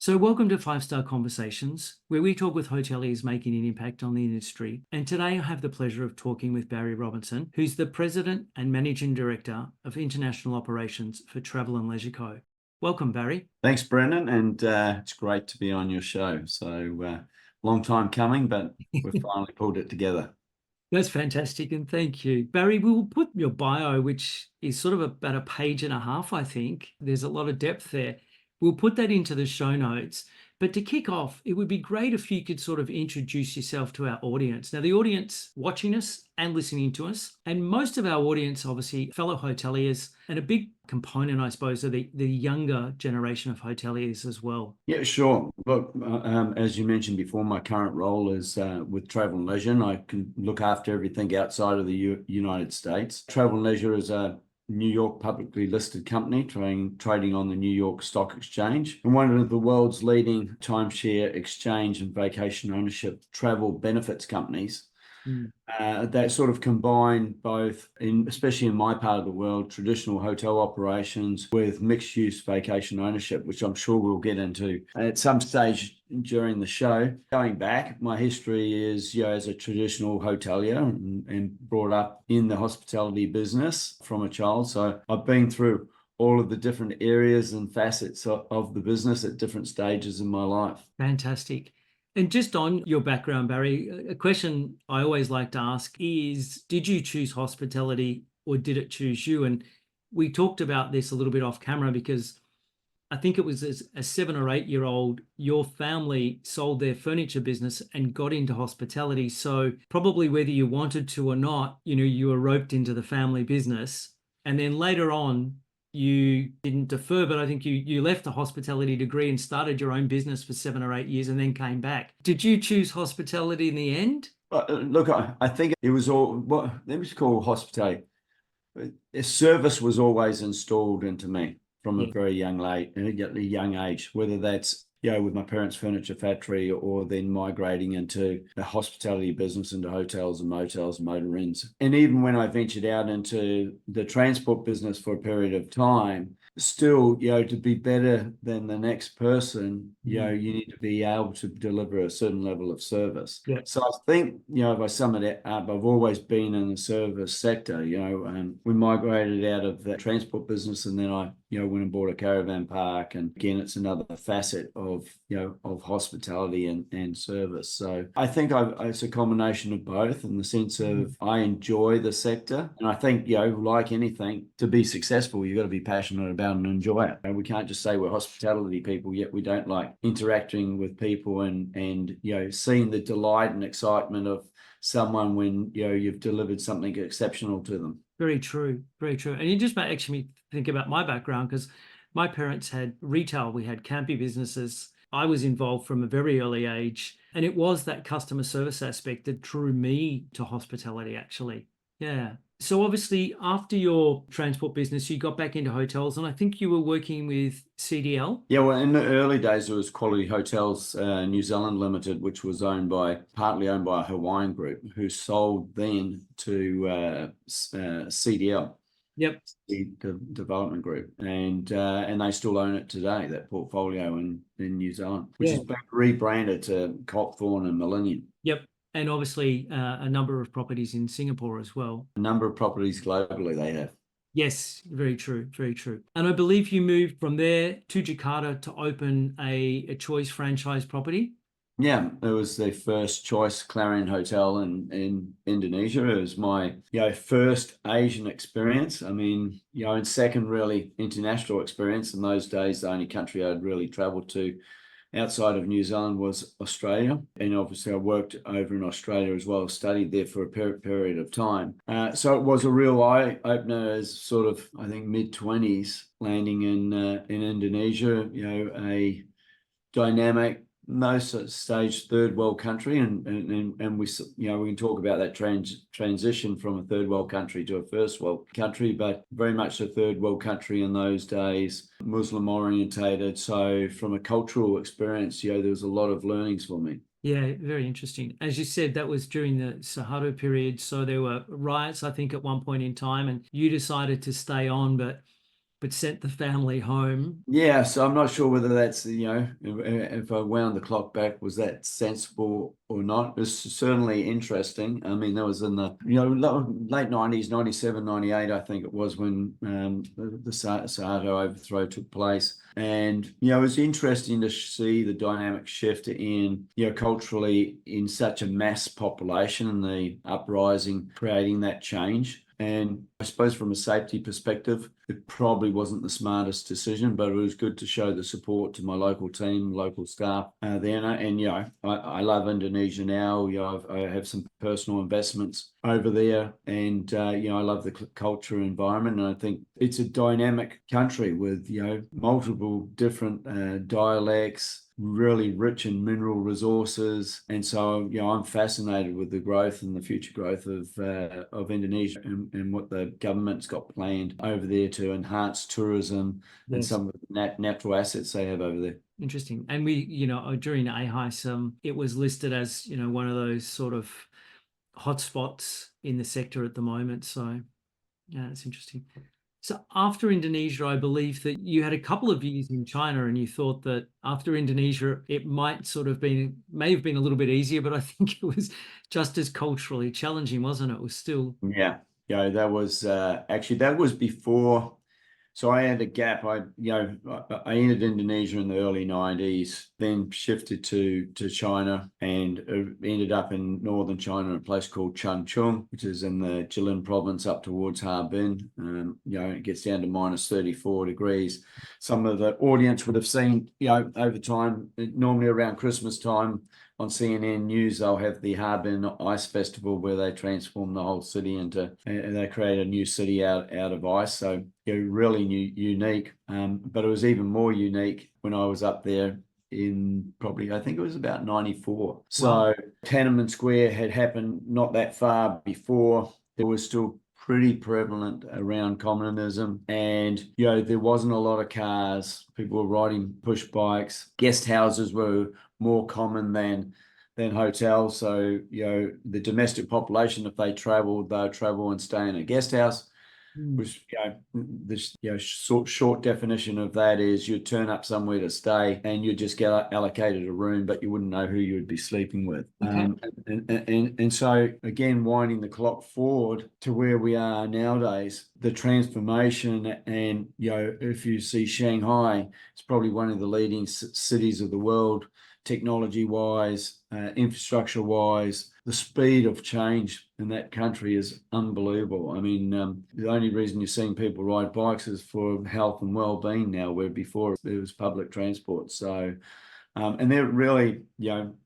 So, welcome to Five Star Conversations, where we talk with hoteliers making an impact on the industry. And today I have the pleasure of talking with Barry Robinson, who's the President and Managing Director of International Operations for Travel and Leisure Co. Welcome, Barry. Thanks, Brendan, and it's great to be on your show. So, long time coming, but we've finally pulled it together. That's fantastic, and thank you. Barry, we will put your bio, which is sort of about a page and a half, I think. There's a lot of depth there. We'll put that into the show notes. But to kick off, it would be great if you could sort of introduce yourself to our audience. Now, the audience watching us and listening to us, and most of our audience, obviously, fellow hoteliers, and a big component, I suppose, are the younger generation of hoteliers as well. Yeah, sure. Look, as you mentioned before, my current role is with Travel and Leisure, and I can look after everything outside of the United States. Travel and Leisure is a New York publicly listed company trading on the New York Stock Exchange, and one of the world's leading timeshare exchange and vacation ownership travel benefits companies. That sort of combine both, especially in my part of the world, traditional hotel operations with mixed-use vacation ownership, which I'm sure we'll get into at some stage during the show. Going back, my history is, as a traditional hotelier and brought up in the hospitality business from a child. So I've been through all of the different areas and facets of the business at different stages in my life. Fantastic. And just on your background, Barry, a question I always like to ask is, did you choose hospitality or did it choose you? And we talked about this a little bit off camera because I think it was as a 7 or 8 year old, your family sold their furniture business and got into hospitality. So probably whether you wanted to or not, you were roped into the family business. And then later on, you didn't defer, but I think you left the hospitality degree and started your own business for 7 or 8 years and then came back. Did you choose hospitality in the end? Look, I think it was all, let me just call hospitality. Service was always installed into me from a very young age, whether that's with my parents' furniture factory or then migrating into the hospitality business, into hotels and motels and motor inns. And even when I ventured out into the transport business for a period of time, still, to be better than the next person, you need to be able to deliver a certain level of service. Yeah. So I think, if I sum it up, I've always been in the service sector. We migrated out of the transport business, and then I went and bought a caravan park. And again, it's another facet of hospitality and service. So I think it's a combination of both, in the sense of I enjoy the sector. And I think, like anything, to be successful, you've got to be passionate about and enjoy it. And we can't just say we're hospitality people, yet we don't like interacting with people and seeing the delight and excitement of someone when you've delivered something exceptional to them. Very true, very true. And you just makes me think about my background, because my parents had retail, we had campy businesses. I was involved from a very early age, and it was that customer service aspect that drew me to hospitality, actually. Yeah. So obviously, after your transport business, you got back into hotels, and I think you were working with CDL. Yeah, well, in the early days, it was Quality Hotels New Zealand Limited, which was partly owned by a Hawaiian group, who sold then to CDL. Yep. The development group, and they still own it today, that portfolio in New Zealand, which has been rebranded to Copthorne and Millennium. Yep. And obviously a number of properties in Singapore as well. A number of properties globally they have. Yes, very true, very true. And I believe you moved from there to Jakarta to open a Choice franchise property. Yeah, it was the first Choice Clarion Hotel in Indonesia. It was my first Asian experience. I mean, and second really international experience. In those days, the only country I'd really traveled to outside of New Zealand was Australia. And obviously I worked over in Australia as well, studied there for a period of time. So it was a real eye-opener as sort of, I think, mid-20s, landing in Indonesia, a dynamic, most stage third world country, and we can talk about that transition from a third world country to a first world country, but very much a third world country in those days, Muslim orientated. So from a cultural experience, there was a lot of learnings for me. Yeah, very interesting. As you said, that was during the Suharto period, so there were riots, I think, at one point in time, and you decided to stay on, but but sent the family home. Yeah, so I'm not sure whether that's, if I wound the clock back, was that sensible or not? It's certainly interesting. I mean, that was in the, late 90s, 97, 98, I think it was when the Suharto overthrow took place. And, it was interesting to see the dynamic shift in, culturally in such a mass population and the uprising creating that change. And I suppose from a safety perspective, it probably wasn't the smartest decision, but it was good to show the support to my local team, local staff there. And I love Indonesia now. I have some personal investments over there, and I love the culture and environment. And I think it's a dynamic country with multiple different dialects, really rich in mineral resources. And so, I'm fascinated with the growth and the future growth of Indonesia and what the government's got planned over there to enhance tourism and some of the natural assets they have over there. Interesting. And we, during AHIS, it was listed as, one of those sort of hotspots in the sector at the moment. So, yeah, it's interesting. So after Indonesia, I believe that you had a couple of years in China, and you thought that after Indonesia, it may have been a little bit easier, but I think it was just as culturally challenging, wasn't it? It was still. Yeah. That was actually, that was before. So I had a gap. I entered Indonesia in the early 90s, then shifted to China, and ended up in northern China in a place called Changchun, which is in the Jilin province up towards Harbin. It gets down to minus 34 degrees. Some of the audience would have seen, over time, normally around Christmas time, on CNN News, they'll have the Harbin Ice Festival where they transform the whole city and they create a new city out of ice. So really unique. But it was even more unique when I was up there in probably, I think it was about 94. So Wow. Tiananmen Square had happened not that far before. There was still pretty prevalent around communism, and there wasn't a lot of cars. People were riding push bikes. Guest houses were more common than hotels. So the domestic population, if they traveled, they'll travel and stay in a guest house. Which this short definition of that is you'd turn up somewhere to stay and you'd just get allocated a room, but you wouldn't know who you would be sleeping with. Okay. And so again, winding the clock forward to where we are nowadays, the transformation, and if you see Shanghai, it's probably one of the leading cities of the world, technology wise, infrastructure wise. The speed of change in that country is unbelievable. I mean, the only reason you're seeing people ride bikes is for health and well-being now, where before it was public transport. So, and they're really,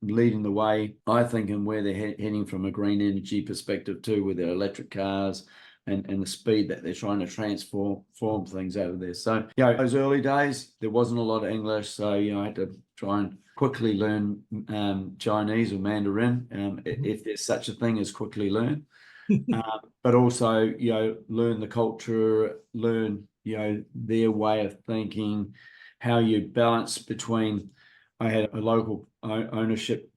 leading the way, I think, in where they're heading from a green energy perspective too, with their electric cars and the speed that they're trying to transform things over there. So, those early days, there wasn't a lot of English. So, I had to try and quickly learn Chinese or Mandarin, if there's such a thing as quickly learn. But also, learn the culture, learn, their way of thinking, how you balance between. I had a local ownership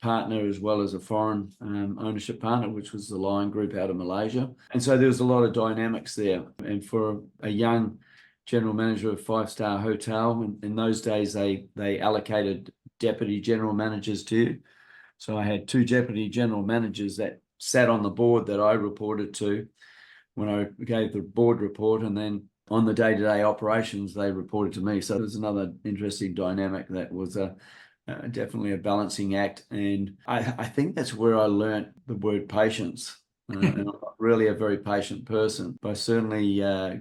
partner as well as a foreign ownership partner, which was the Lion Group out of Malaysia. And so there was a lot of dynamics there. And for a young general manager of a five-star hotel, in those days, they allocated deputy general managers to you. So I had two deputy general managers that sat on the board that I reported to when I gave the board report, and then on the day-to-day operations, they reported to me. So there's another interesting dynamic that was definitely a balancing act. And I think that's where I learnt the word patience. And I'm not really a very patient person, but I certainly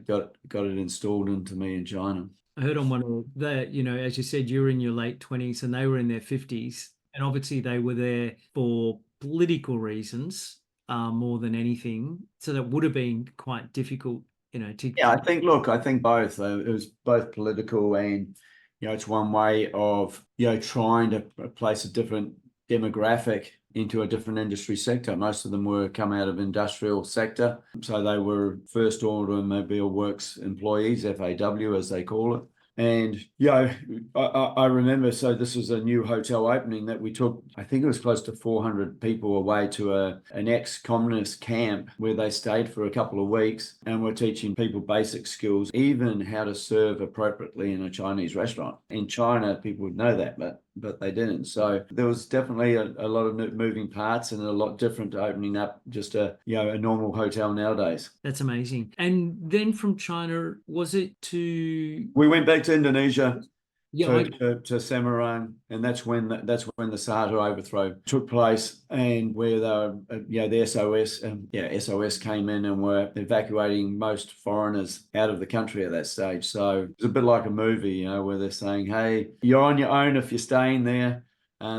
got it installed into me in China. I heard on one of the, as you said, you were in your late 20s and they were in their 50s. And obviously they were there for political reasons more than anything. So that would have been quite difficult, to. Yeah, I think both. It was both political and, it's one way of, trying to place a different demographic into a different industry sector. Most of them were come out of industrial sector. So they were first automobile works employees, FAW as they call it. And, you know, I remember, so this was a new hotel opening that we took, I think it was close to 400 people away to an ex-communist camp where they stayed for a couple of weeks, and we're teaching people basic skills, even how to serve appropriately in a Chinese restaurant. In China, people would know that, but they didn't. So there was definitely a lot of moving parts, and a lot different to opening up just a normal hotel nowadays. That's amazing. And then from China, was it to? We went back to Indonesia, Yeah, to Semarang, and that's when the Suharto overthrow took place, and where they were, the SOS came in and were evacuating most foreigners out of the country at that stage. So it's a bit like a movie, where they're saying, "Hey, you're on your own if you're staying there.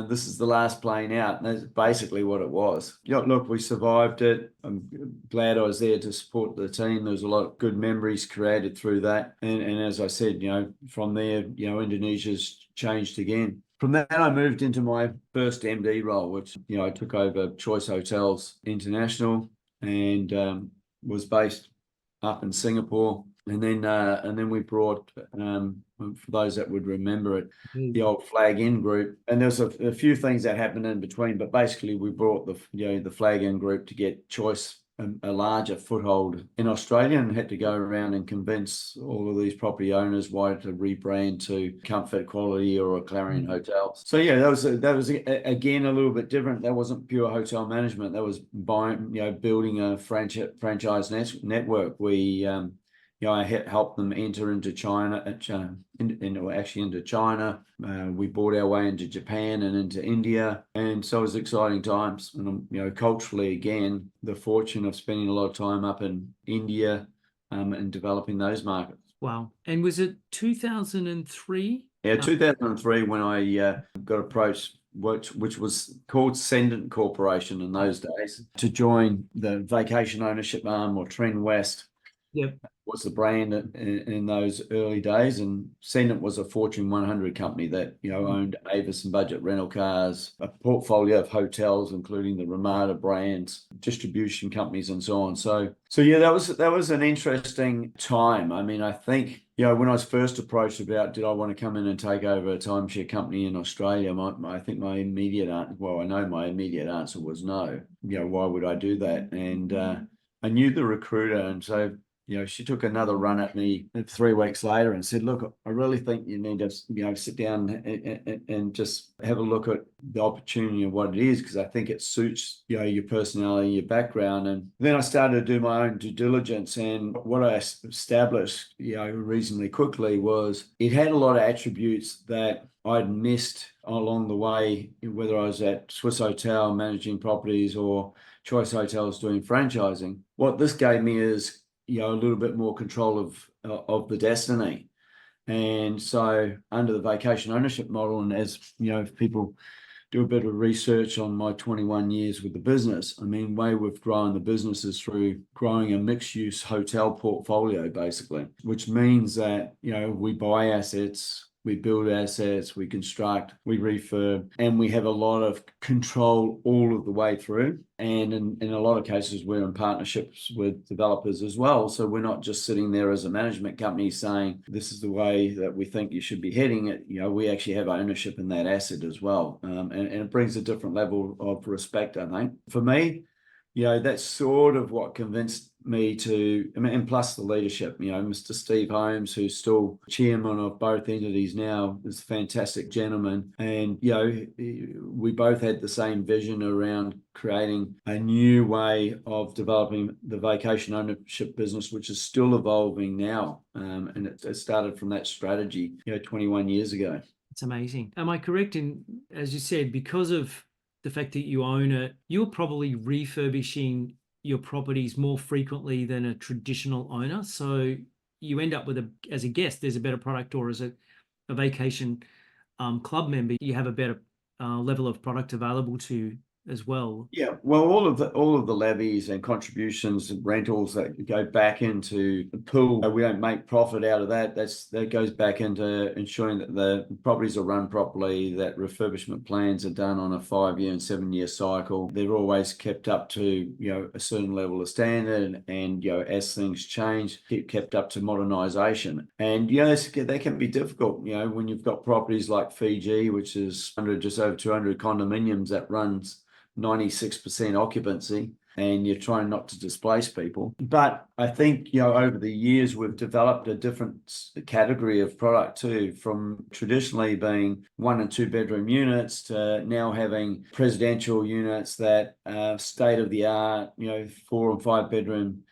This is the last plane out." And that's basically what it was. Look, we survived it. I'm glad I was there to support the team. There was a lot of good memories created through that. And as I said, from there, Indonesia's changed again. From that, I moved into my first MD role, which, I took over Choice Hotels International, and was based up in Singapore. And then we brought, for those that would remember it, the old Flag In group. And there's a few things that happened in between, but basically we brought the Flag In group to get Choice a larger foothold in Australia, and had to go around and convince all of these property owners why to rebrand to Comfort, Quality, or Clarion Hotels. So yeah, that was again a little bit different. That wasn't pure hotel management. That was building a franchise network. We I helped them enter into China, into China. We bought our way into Japan and into India. And so it was exciting times. And, culturally, again, the fortune of spending a lot of time up in India and developing those markets. Wow. And was it 2003? Yeah, 2003 when I got approached, which was called Sendent Corporation in those days, to join the vacation ownership arm, or Trend West. Yep. Was the brand in those early days. And Sendent was a Fortune 100 company that owned Avis and Budget rental cars, a portfolio of hotels, including the Ramada brands, distribution companies, and so on. So yeah, that was an interesting time. I mean, I think when I was first approached about did I want to come in and take over a timeshare company in Australia, I think my immediate answer, I know my immediate answer was no. Why would I do that? And I knew the recruiter, and so she took another run at me 3 weeks later and said, "Look, I really think you need to, sit down and just have a look at the opportunity and what it is, because I think it suits, your personality, your background." And then I started to do my own due diligence, and what I established, reasonably quickly, was it had a lot of attributes that I'd missed along the way, whether I was at Swiss Hotel managing properties or Choice Hotels doing franchising. What this gave me is a little bit more control of the destiny. And so under the vacation ownership model, and as if people do a bit of research on my 21 years with the business, I mean, way we've grown the business is through growing a mixed use hotel portfolio, basically, which means that we buy assets, we build assets, we construct, we refurb, and we have a lot of control all of the way through. And in a lot of cases, we're in partnerships with developers as well. So we're not just sitting there as a management company saying, this is the way that we think you should be heading it. We actually have ownership in that asset as well. And it brings a different level of respect, I think. For me, that's sort of what convinced me to, and plus the leadership, Mr. Steve Holmes, who's still chairman of both entities now, is a fantastic gentleman. And, we both had the same vision around creating a new way of developing the vacation ownership business, which is still evolving now. And it started from that strategy, 21 years ago. It's amazing. Am I correct in, as you said, because of the fact that you own it, you're probably refurbishing your properties more frequently than a traditional owner? So you end up with as a guest, there's a better product, or as a vacation club member, you have a better level of product available to as well. Yeah, well, all of the levies and contributions and rentals that go back into the pool, we don't make profit out of that. That goes back into ensuring that the properties are run properly, that refurbishment plans are done on a 5-year and 7-year cycle. They're always kept up to a certain level of standard, and as things change, kept up to modernisation. And they can be difficult. When you've got properties like Fiji, which is just over 200 condominiums that runs 96% occupancy, and you're trying not to displace people. But I think, over the years, we've developed a different category of product too, from traditionally being 1 and 2 bedroom units to now having presidential units that are state of the art, 4 and 5 bedroom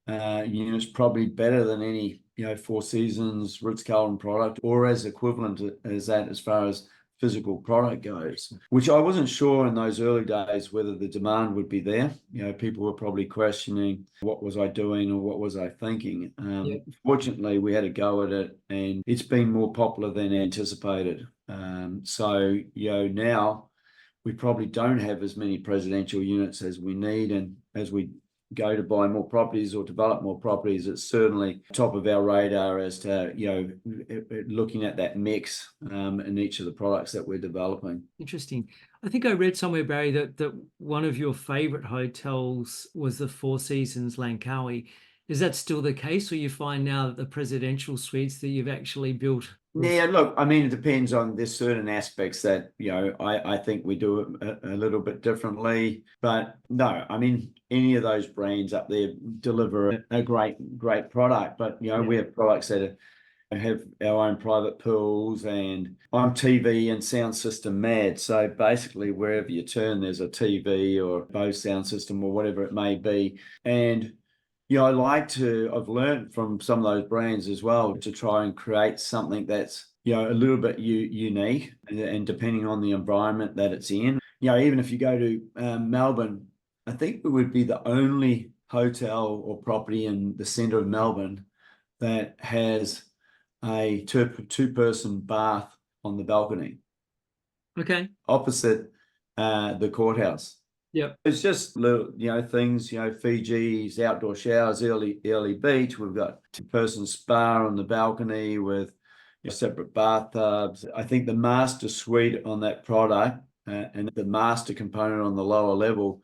units, probably better than any, Four Seasons, Ritz-Carlton product, or as equivalent as that as far as physical product goes, which I wasn't sure in those early days whether the demand would be there. People were probably questioning what was I doing or what was I thinking. Fortunately, we had a go at it, and it's been more popular than anticipated. So now we probably don't have as many presidential units as we need, and as we go to buy more properties or develop more properties, it's certainly top of our radar as to looking at that mix in each of the products that we're developing. Interesting. I think I read somewhere, Barry, that one of your favorite hotels was the Four Seasons Langkawi. Is that still the case, or you find now that the presidential suites that you've actually built? Yeah, look, I mean, it depends on, there's certain aspects that, I think we do it a little bit differently. But no, I mean, any of those brands up there deliver a great product. But, we have products that have our own private pools, and I'm TV and sound system mad. So basically, wherever you turn, there's a TV or Bose sound system or whatever it may be. And I've learned from some of those brands as well to try and create something that's, a little bit unique, and depending on the environment that it's in. Even if you go to Melbourne, I think we would be the only hotel or property in the centre of Melbourne that has a two-person bath on the balcony. Okay. Opposite the courthouse. Yep. It's just little, things, Fiji's outdoor showers, early beach. We've got two-person spa on the balcony with separate bathtubs. I think the master suite on that product and the master component on the lower level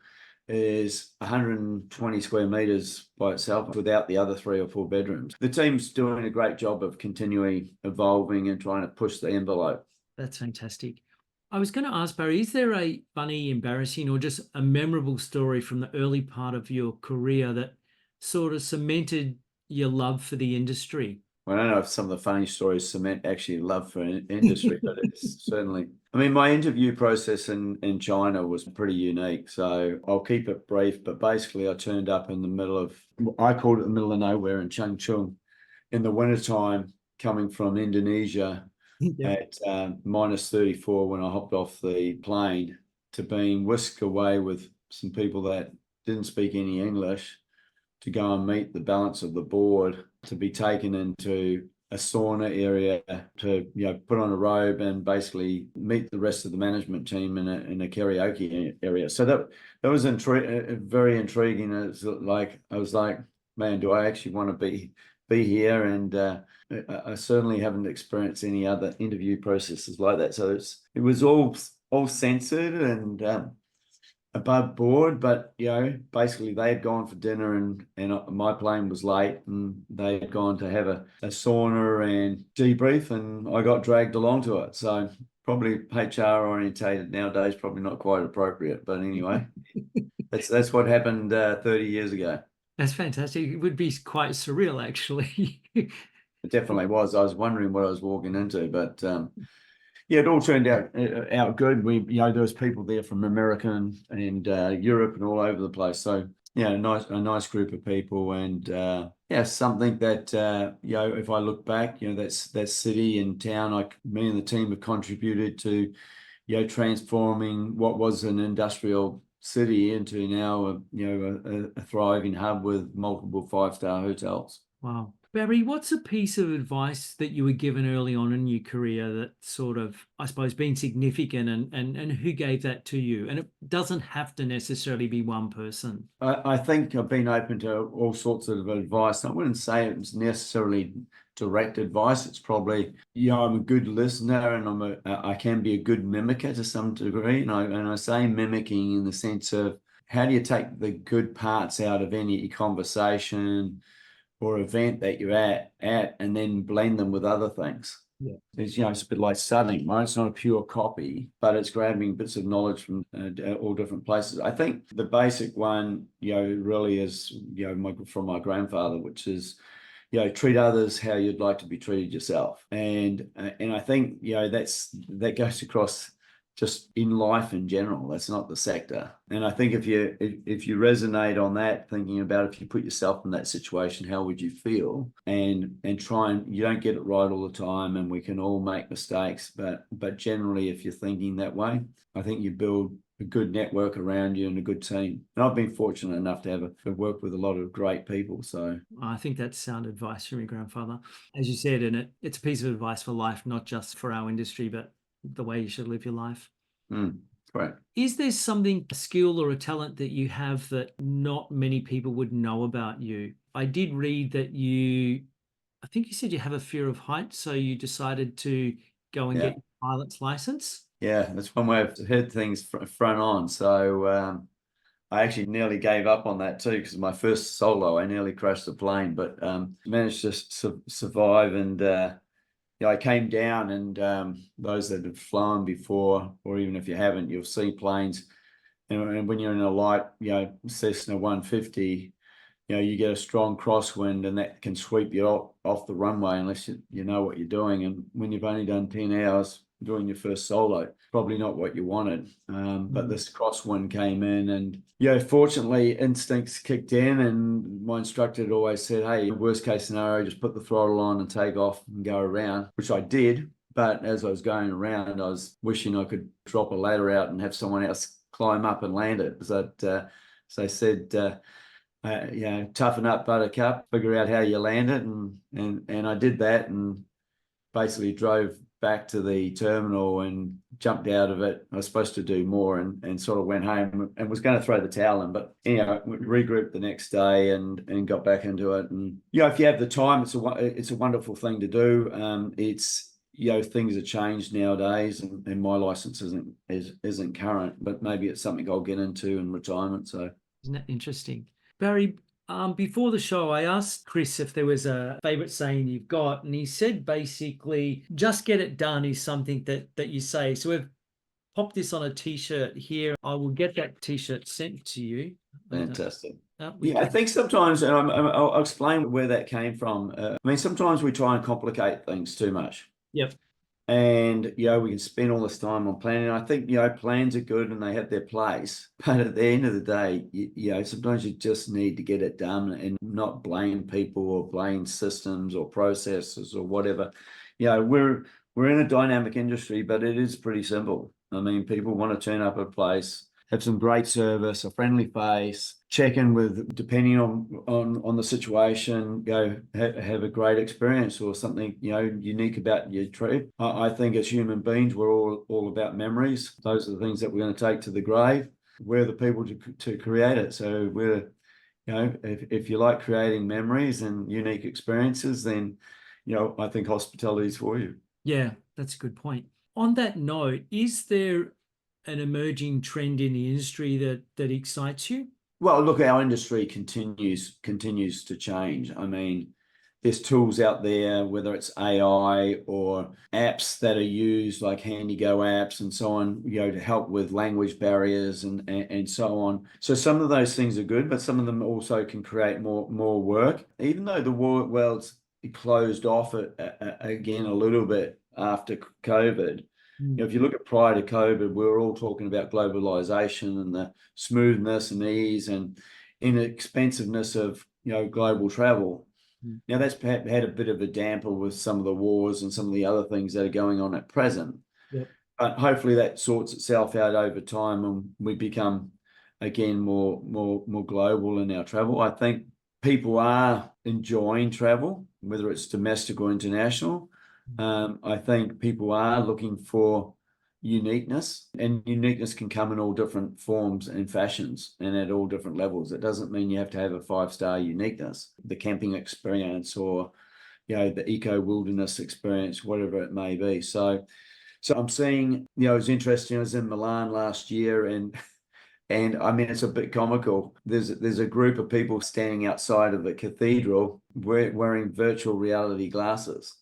is 120 square meters by itself without the other 3 or 4 bedrooms. The team's doing a great job of continually evolving and trying to push the envelope. That's fantastic. I was going to ask, Barry, is there a funny, embarrassing, or just a memorable story from the early part of your career that sort of cemented your love for the industry? Well, I don't know if some of the funny stories cement actually love for an industry, but it's certainly, I mean, my interview process in China was pretty unique. So I'll keep it brief, but basically I turned up in the middle of, I called it the middle of nowhere in Changchun in the wintertime, coming from Indonesia at minus 34 when I hopped off the plane, to being whisked away with some people that didn't speak any English to go and meet the balance of the board, to be taken into a sauna area to put on a robe and basically meet the rest of the management team in a karaoke area. So that was very intriguing. It's like, I was like, man, do I actually want to be here? And I certainly haven't experienced any other interview processes like that. So it was all censored and above board, but basically they had gone for dinner and my plane was late, and they had gone to have a sauna and debrief, and I got dragged along to it. So probably HR orientated nowadays, probably not quite appropriate, but anyway, that's what happened 30 years ago. That's fantastic. It would be quite surreal, actually. It definitely was. I was wondering what I was walking into, but yeah, it all turned out good. There was people there from America and Europe and all over the place. So yeah, a nice group of people, and something that if I look back, that city and town, me and the team have contributed to, transforming what was an industrial city into now a thriving hub with multiple 5-star hotels. Wow. Barry, what's a piece of advice that you were given early on in your career that sort of, I suppose, been significant, and who gave that to you? And it doesn't have to necessarily be one person. I think I've been open to all sorts of advice. I wouldn't say it was necessarily direct advice. It's probably, I'm a good listener and I can be a good mimicker to some degree. And I say mimicking in the sense of how do you take the good parts out of any conversation or event that you're at and then blend them with other things. Yeah. It's a bit like studying, right? It's not a pure copy, but it's grabbing bits of knowledge from all different places. I think the basic one, really is, from my grandfather, which is, treat others how you'd like to be treated yourself. And I think, that goes across just in life in general. That's not the sector. And I think if you resonate on that, thinking about if you put yourself in that situation, how would you feel? And try, and you don't get it right all the time, and we can all make mistakes, but generally, if you're thinking that way, I think you build a good network around you and a good team. And I've been fortunate enough to work with a lot of great people. So I think that's sound advice from your grandfather. As you said, and it's a piece of advice for life, not just for our industry, but the way you should live your life. Great. Is there something, a skill or a talent that you have that not many people would know about you? I did read that I think you said you have a fear of heights, so you decided to go and Yeah. get your pilot's license. Yeah, that's one way I've heard things front on. So I actually nearly gave up on that too, because my first solo, I nearly crashed the plane, but managed to survive. And I came down, and those that have flown before, or even if you haven't, you'll see planes. And when you're in a light, Cessna 150, you get a strong crosswind, and that can sweep you off the runway unless you know what you're doing. And when you've only done 10 hours doing your first solo, probably not what you wanted. But this crosswind came in, and fortunately instincts kicked in, and my instructor had always said, hey, worst case scenario, just put the throttle on and take off and go around, which I did. But as I was going around, I was wishing I could drop a ladder out and have someone else climb up and land it. So they said, toughen up, buttercup, figure out how you land it. And I did that, and basically drove back to the terminal and jumped out of it. I was supposed to do more, and sort of went home and was going to throw the towel in, but regrouped the next day and got back into it. And if you have the time, it's a wonderful thing to do. It's things have changed nowadays, and my license isn't current, but maybe it's something I'll get into in retirement. So Isn't that interesting? Barry, before the show, I asked Chris if there was a favorite saying you've got, and he said basically, just get it done is something that you say. So we've popped this on a t-shirt here. I will get that t-shirt sent to you. fantastic. We I think sometimes, and I'll explain where that came from. I mean, sometimes we try and complicate things too much. Yep. And, we can spend all this time on planning. I think, plans are good and they have their place. But at the end of the day, sometimes you just need to get it done and not blame people or blame systems or processes or whatever. We're in a dynamic industry, but it is pretty simple. I mean, people want to turn up at a place, have some great service, a friendly face, check in with, depending on the situation, have a great experience or something unique about your trip. I think as human beings, we're all about memories. Those are the things that we're going to take to the grave. We're the people to create it. So we're, if you like creating memories and unique experiences, then I think hospitality is for you. Yeah, that's a good point. On that note, is there an emerging trend in the industry that excites you? Well, look, our industry continues to change. I mean, there's tools out there, whether it's AI or apps that are used like HandyGo apps and so on, to help with language barriers and so on. So some of those things are good, but some of them also can create more work. Even though the world's closed off again a little bit after COVID. If you look at prior to COVID, we were all talking about globalization and the smoothness and ease and inexpensiveness of global travel. Now that's had a bit of a damper with some of the wars and some of the other things that are going on at present. Yep. But hopefully that sorts itself out over time and we become again more global in our travel. I think people are enjoying travel, whether it's domestic or international. I think people are looking for uniqueness, and uniqueness can come in all different forms and fashions and at all different levels. It doesn't mean you have to have a 5-star uniqueness, the camping experience or, the eco wilderness experience, whatever it may be. So I'm seeing, it was interesting. I was in Milan last year, and I mean, it's a bit comical. There's a group of people standing outside of the cathedral wearing virtual reality glasses.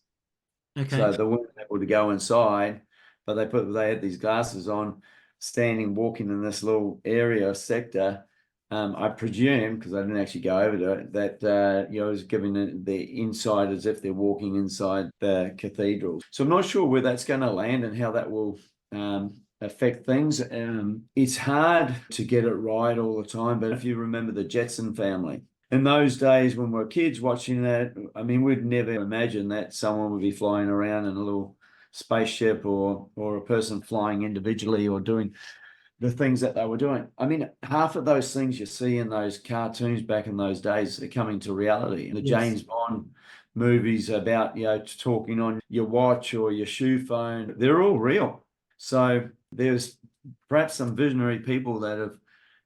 Okay. So they weren't able to go inside, but they had these glasses on, walking in this little area sector. I presume, because I didn't actually go over to it, that it was giving the inside as if they're walking inside the cathedral. So I'm not sure where that's going to land and how that will affect things. It's hard to get it right all the time, but if you remember the Jetson family, in those days when we were kids watching that, I mean, we'd never imagine that someone would be flying around in a little spaceship or a person flying individually or doing the things that they were doing. I mean, half of those things you see in those cartoons back in those days are coming to reality. The Yes. James Bond movies about, talking on your watch or your shoe phone, they're all real. So there's perhaps some visionary people that have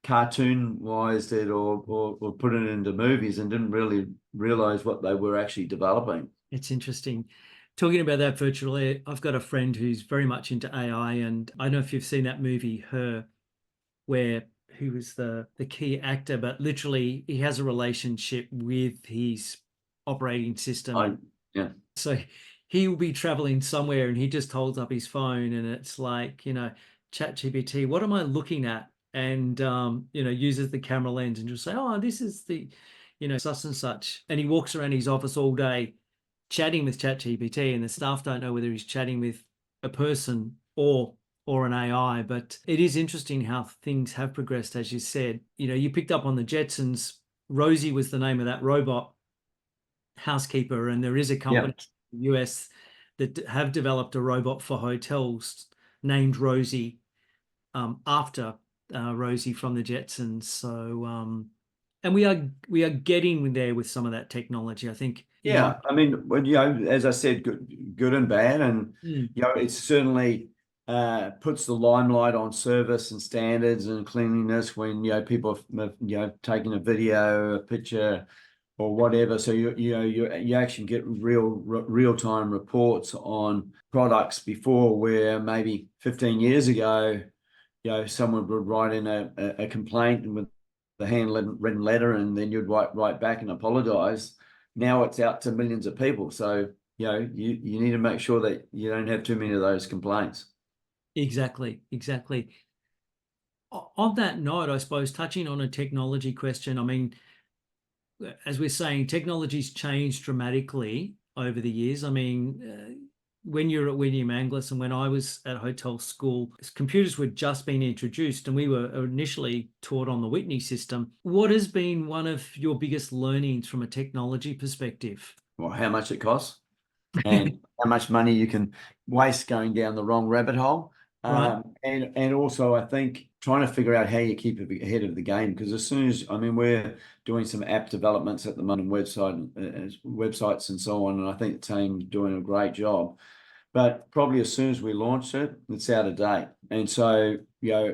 cartoonized it or put it into movies and didn't really realize what they were actually developing. It's interesting. Talking about that virtually, I've got a friend who's very much into AI, and I don't know if you've seen that movie, Her, where who was the key actor, but literally he has a relationship with his operating system. Yeah. So he will be traveling somewhere and he just holds up his phone and it's like, ChatGPT, what am I looking at? And uses the camera lens and just say, oh, this is the, such and such. And he walks around his office all day chatting with ChatGPT, and the staff don't know whether he's chatting with a person or an AI. But it is interesting how things have progressed, as you said. You picked up on the Jetsons. Rosie was the name of that robot housekeeper, and there is a company in the US that have developed a robot for hotels named Rosie, after Rosie from the Jetsons. So, and we are getting there with some of that technology. I think. Yeah, I mean, as I said, good and bad, and it certainly puts the limelight on service and standards and cleanliness when people have taking a video, a picture, or whatever. So you actually get real time reports on products before, where maybe 15 years ago, someone would write in a complaint with the handwritten letter, and then you'd write back and apologize. Now it's out to millions of people. So, you need to make sure that you don't have too many of those complaints. Exactly. On that note, I suppose touching on a technology question, I mean, as we're saying, technology's changed dramatically over the years. I mean, when you're at William Anglis and when I was at hotel school, computers were just being introduced and we were initially taught on the Whitney system. What has been one of your biggest learnings from a technology perspective? Well, how much it costs and how much money you can waste going down the wrong rabbit hole. Right. And also, I think trying to figure out how you keep ahead of the game, because as soon as, I mean, we're doing some app developments at the moment, websites and so on, and I think the team's doing a great job. But probably as soon as we launch it, it's out of date. And so,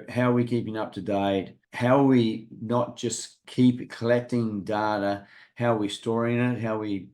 how are we keeping up to date? How are we not just keep collecting data? How are we storing it? How are we,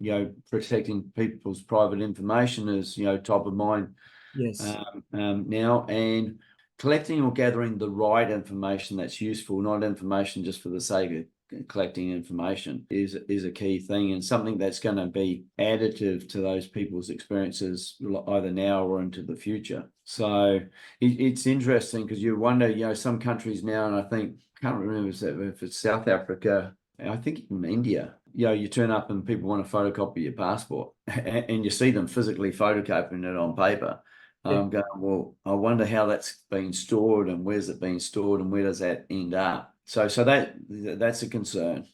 protecting people's private information is, top of mind Yes. now, and collecting or gathering the right information that's useful, not information just for the sake of collecting information is a key thing, and something that's going to be additive to those people's experiences either now or into the future. So it's interesting because you wonder, some countries now, and I think, can't remember if it's South Africa, I think even India, you turn up and people want to photocopy your passport and you see them physically photocopying it on paper. I'm going, well, I wonder how that's being stored and where's it being stored and where does that end up? So that's a concern.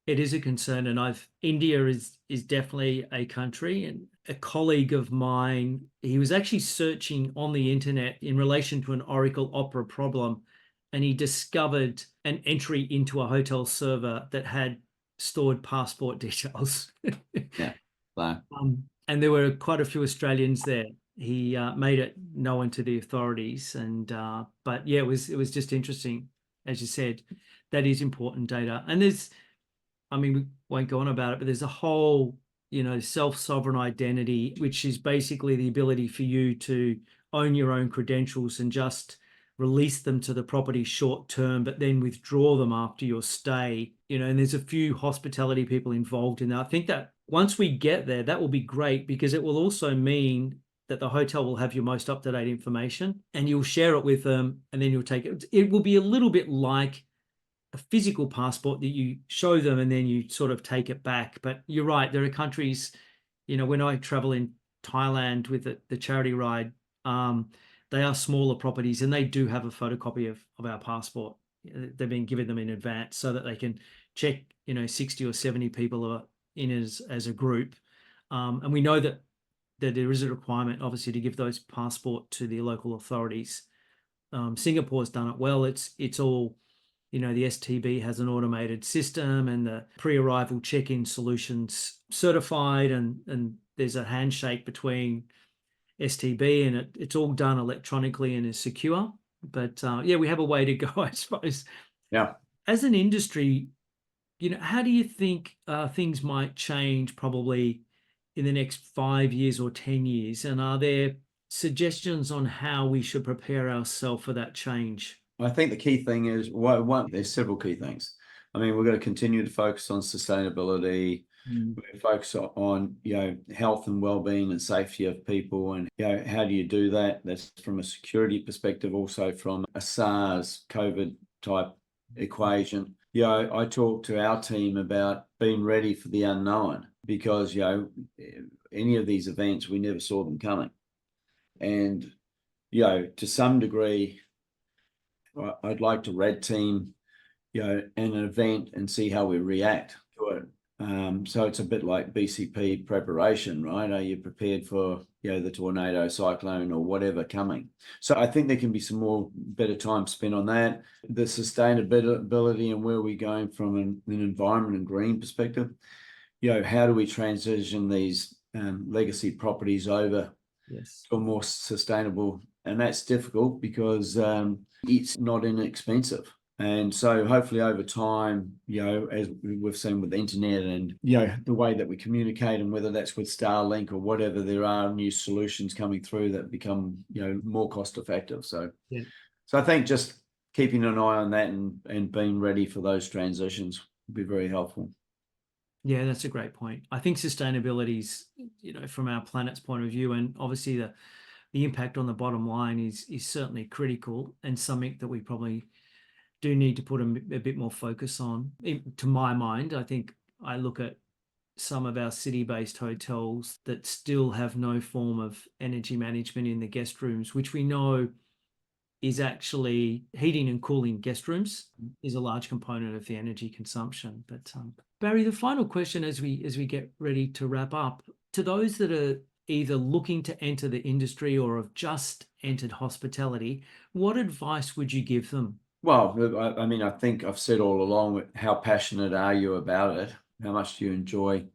It is a concern, and India is definitely a country. And a colleague of mine, he was actually searching on the internet in relation to an Oracle Opera problem, and he discovered an entry into a hotel server that had stored passport details. Yeah. So, And there were quite a few Australians there. He made it known to the authorities, and but yeah, it was just interesting, as you said. That is important data, and I mean, we won't go on about it, but there's a whole, self-sovereign identity, which is basically the ability for you to own your own credentials and just release them to the property short term, but then withdraw them after your stay. And there's a few hospitality people involved in that. I think that once we get there, that will be great because it will also mean that the hotel will have your most up-to-date information and you'll share it with them and then you'll take it. It will be a little bit like a physical passport that you show them and then you sort of take it back. But you're right, there are countries, when I travel in Thailand with the charity ride, they are smaller properties and they do have a photocopy of our passport. They've been given them in advance so that they can check, 60 or 70 people are in as a group. And we know that there is a requirement, obviously, to give those passport to the local authorities. Singapore's done it well. It's all, the STB has an automated system and the pre-arrival check-in solutions certified, and there's a handshake between STB and it's all done electronically and is secure. But yeah, we have a way to go, I suppose. yeah. As an industry, how do you think things might change probably in the next 5 years or 10 years? And are there suggestions on how we should prepare ourselves for that change? I think the key thing is, one, there's several key things. I mean, we're going to continue to focus on sustainability. Mm. We focus on, health and well-being and safety of people. And, how do you do that? That's from a security perspective, also from a SARS COVID type equation. I talked to our team about being ready for the unknown because, any of these events, we never saw them coming. And, to some degree, I'd like to red team, an event and see how we react to it. So it's a bit like BCP preparation, right? Are you prepared for, the tornado, cyclone, or whatever coming? So I think there can be some more better time spent on that. The sustainability and where we're going from an environment and green perspective. How do we transition these legacy properties over Yes. to a more sustainable? And that's difficult because it's not inexpensive. And so hopefully over time, as we've seen with the internet and, the way that we communicate, and whether that's with Starlink or whatever, there are new solutions coming through that become, more cost effective. So, Yeah. so I think just keeping an eye on that and being ready for those transitions would be very helpful. Yeah, that's a great point. I think sustainability is, from our planet's point of view, and obviously the impact on the bottom line is certainly critical and something that we probably do need to put a bit more focus on. To my mind, I think I look at some of our city-based hotels that still have no form of energy management in the guest rooms, which we know is actually heating and cooling guest rooms is a large component of the energy consumption. But Barry, the final question as we get ready to wrap up, to those that are either looking to enter the industry or have just entered hospitality, what advice would you give them? Well, I mean, I think I've said all along, how passionate are you about it? How much do you enjoy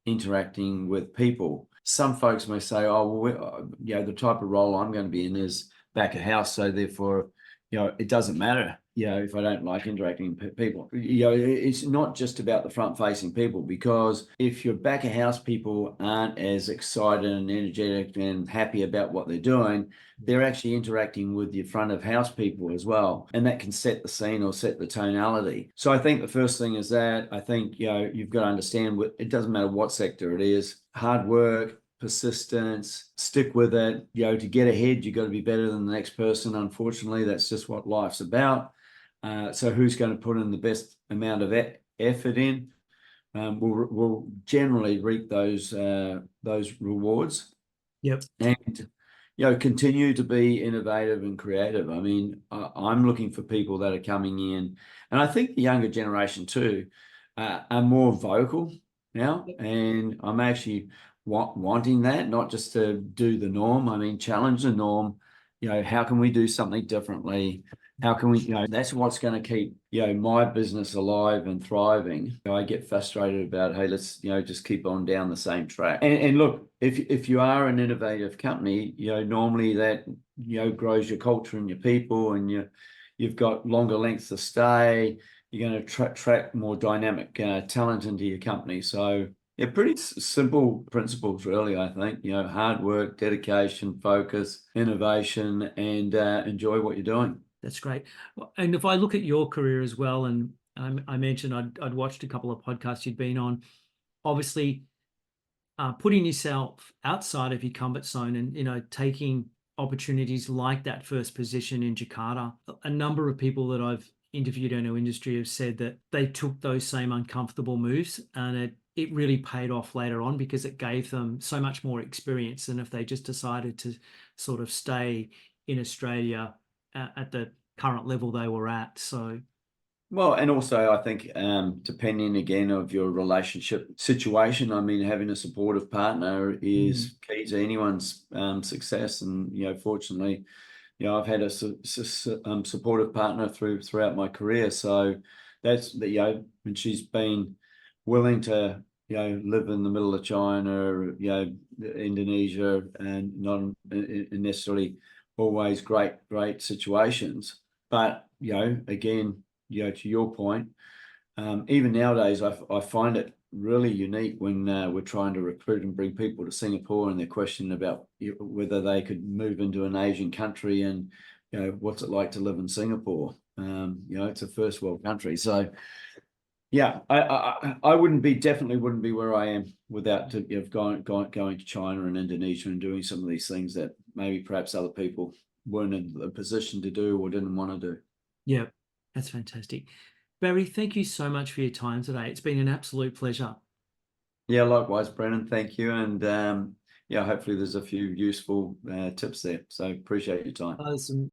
interacting with people? Some folks may say, oh, well, the type of role I'm going to be in is back of house. So therefore, it doesn't matter, if I don't like interacting with people. It's not just about the front facing people, because if your back of house people aren't as excited and energetic and happy about what they're doing, they're actually interacting with your front of house people as well. And that can set the scene or set the tonality. So I think the first thing is that I think, you've got to understand it doesn't matter what sector it is, hard work, persistence, stick with it. To get ahead, you've got to be better than the next person. Unfortunately, that's just what life's about. So who's going to put in the best amount of effort in will generally reap those rewards. Yep. And continue to be innovative and creative. I mean, I'm looking for people that are coming in, and I think the younger generation too are more vocal now, and I'm actually wanting that, not just to do the norm. I mean, challenge the norm, how can we do something differently? How can we, that's what's going to keep, my business alive and thriving. I get frustrated about, hey, let's, just keep on down the same track. And look, if you are an innovative company, normally that, grows your culture and your people, and you've got longer lengths of stay. You're going to attract more dynamic talent into your company. So yeah, pretty simple principles, really, I think. Hard work, dedication, focus, innovation, and enjoy what you're doing. That's great. And if I look at your career as well, and I mentioned I'd watched a couple of podcasts you'd been on, obviously putting yourself outside of your comfort zone and, taking opportunities like that first position in Jakarta. A number of people that I've interviewed in our industry have said that they took those same uncomfortable moves, and it really paid off later on because it gave them so much more experience than if they just decided to sort of stay in Australia at the current level they were at. So Well, and also I think depending again of your relationship situation, I mean, having a supportive partner is key to anyone's success. And fortunately, I've had a supportive partner throughout my career. So that's and she's been willing to live in the middle of China, Indonesia, and not necessarily always great situations. But again, to your point, even nowadays, I find it really unique when we're trying to recruit and bring people to Singapore, and they're questioning about whether they could move into an Asian country, and what's it like to live in Singapore. It's a first world country, so yeah, I definitely wouldn't be where I am without going to China and Indonesia and doing some of these things that maybe perhaps other people weren't in a position to do or didn't want to do. yeah, that's fantastic. Barry, thank you so much for your time today. It's been an absolute pleasure. Yeah, likewise, Brennan. Thank you. And hopefully there's a few useful tips there. So appreciate your time. Some